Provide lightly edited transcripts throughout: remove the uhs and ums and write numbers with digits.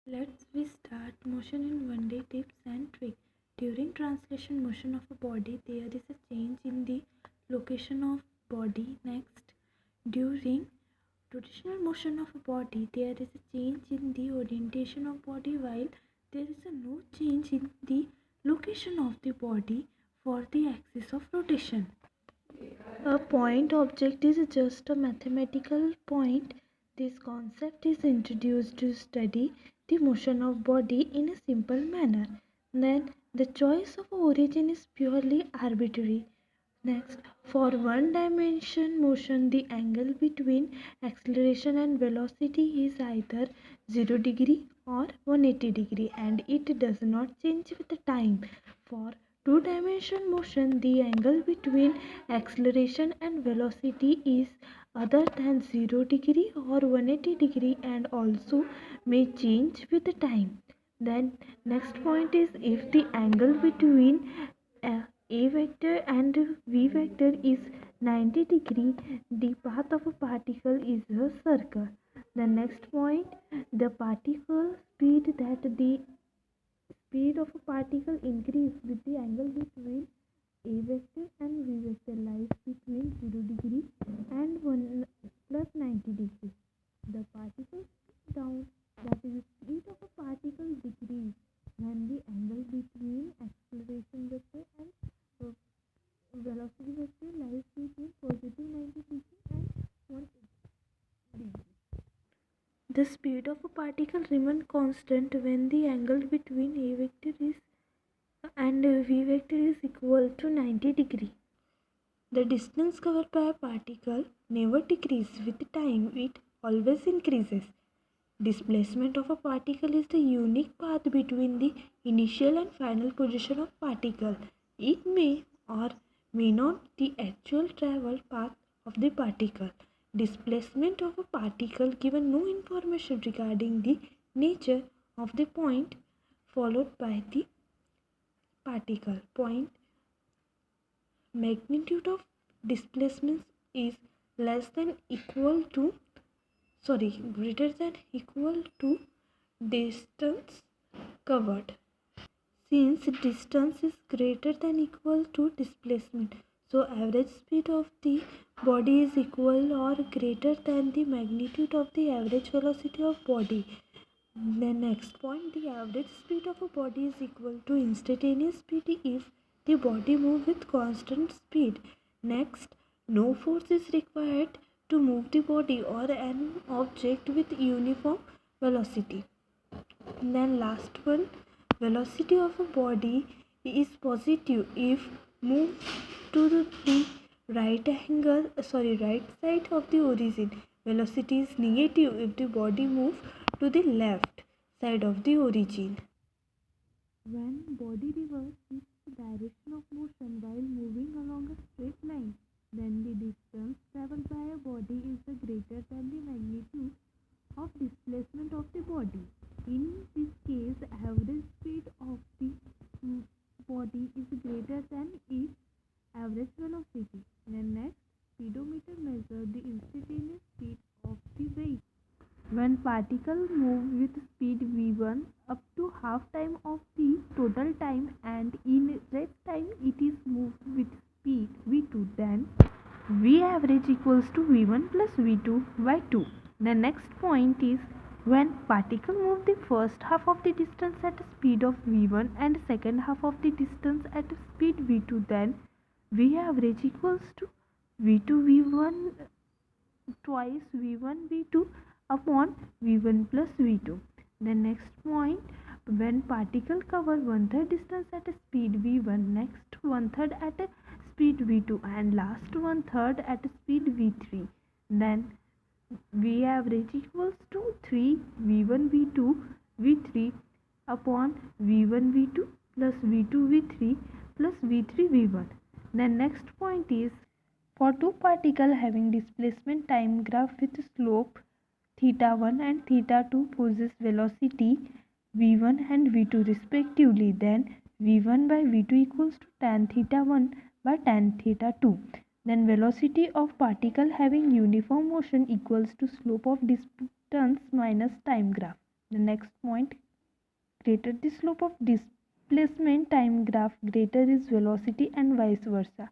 Let's we start motion in 1D tips and trick. During translation motion of a body, there is a change in the location of body. Next, during rotational motion of a body, there is a change in the orientation of body while there is a no change in the location of the body for the axis of rotation. A point object is just a mathematical point. This concept is introduced to study the motion of body in a simple manner. Then the choice of origin is purely arbitrary. Next, for one dimension motion, the angle between acceleration and velocity is either 0 degree or 180 degree and it does not change with the time. For two-dimension motion, the angle between acceleration and velocity is other than 0 degree or 180 degree and also may change with the time. Then next point is if the angle between a vector and v vector is 90 degree, the path of a particle is a circle. The next point, the particle speed the speed of a particle increase with the angle between a vector and v vector lies between 0 degree and 1 plus 90 degree. The particle slows down, that is the speed of a particle decrease when the angle between acceleration vector and uh, velocity vector lies between positive 90 degree and 180 degree. The speed of a particle remains constant when the angle between a vector is and v vector is equal to 90 degree. The distance covered by a particle never decreases with time, it always increases. Displacement of a particle is the unique path between the initial and final position of particle. It may or may not the actual travel path of the particle. Displacement of a particle given no information regarding the nature of the point followed by the particle. Point magnitude of displacement is less than equal to greater than equal to distance covered. Since distance is greater than equal to displacement, so average speed of the body is equal or greater than the magnitude of the average velocity of body. The next point, the average speed of a body is equal to instantaneous speed if the body moves with constant speed. Next, no force is required to move the body or an object with uniform velocity. Then last one, velocity of a body is positive if moved to the right side of the origin. Velocity is negative if the body moves to the left side of the origin. When body reverses its direction of motion while moving along a straight line, then the distance traveled by a body is greater than the magnitude of displacement of the body. In this case, average speed of the body is greater than its average velocity. Then next, speedometer measures the instantaneous speed of the vehicle. When particles move with speed v1 up to half time of the total time and in rest time it is moved with speed v2, then v average equals to v1 plus v2 by 2. The next point is when particles move the first half of the distance at a speed of v1 and second half of the distance at a speed v2, then v average equals to v2 v1 twice v1 v2 upon v1 plus v2. The next point, when particle cover one third distance at a speed v1, next one third at a speed v2 and last one third at a speed v3, then v average equals to 3 v1 v2 v3 upon v1 v2 plus v2 v3 plus v3 v1. The next point is for two particles having displacement time graph with slope theta1 and theta2 possess velocity v1 and v2 respectively, then v1 by v2 equals to tan theta1 by tan theta2. Then velocity of particle having uniform motion equals to slope of distance minus time graph. The next point, greater the slope of displacement time graph, greater is velocity and vice versa.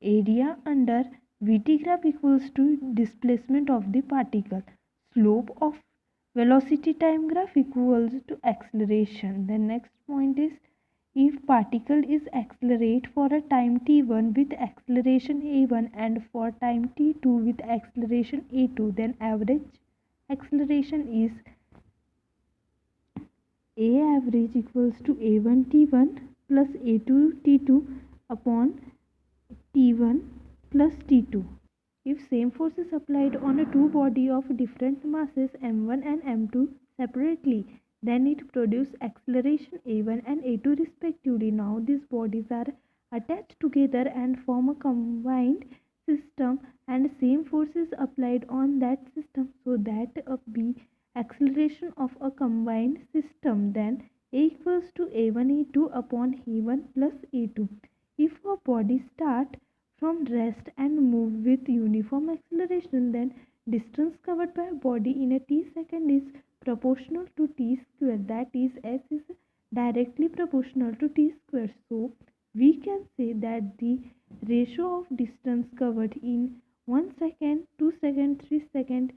Area under Vt graph equals to displacement of the particle. Slope of velocity time graph equals to acceleration. The next point is, if particle is accelerate for a time t1 with acceleration a1 and for time t2 with acceleration a2, then average acceleration is a average equals to a1 t1 plus a2 t2 upon t1 plus t2. If same force is applied on a two body of different masses m1 and m2 separately, then it produces acceleration a1 and a2 respectively. Now these bodies are attached together and form a combined system, and same force is applied on that system, so that b acceleration of a combined system, then a equals to a1 a2 upon a1 plus a2. If a body start from rest and move with uniform acceleration, then distance covered by a body in a t second is proportional to t square, that is s is directly proportional to t square. So we can say that the ratio of distance covered in 1 second, 2 second, 3 second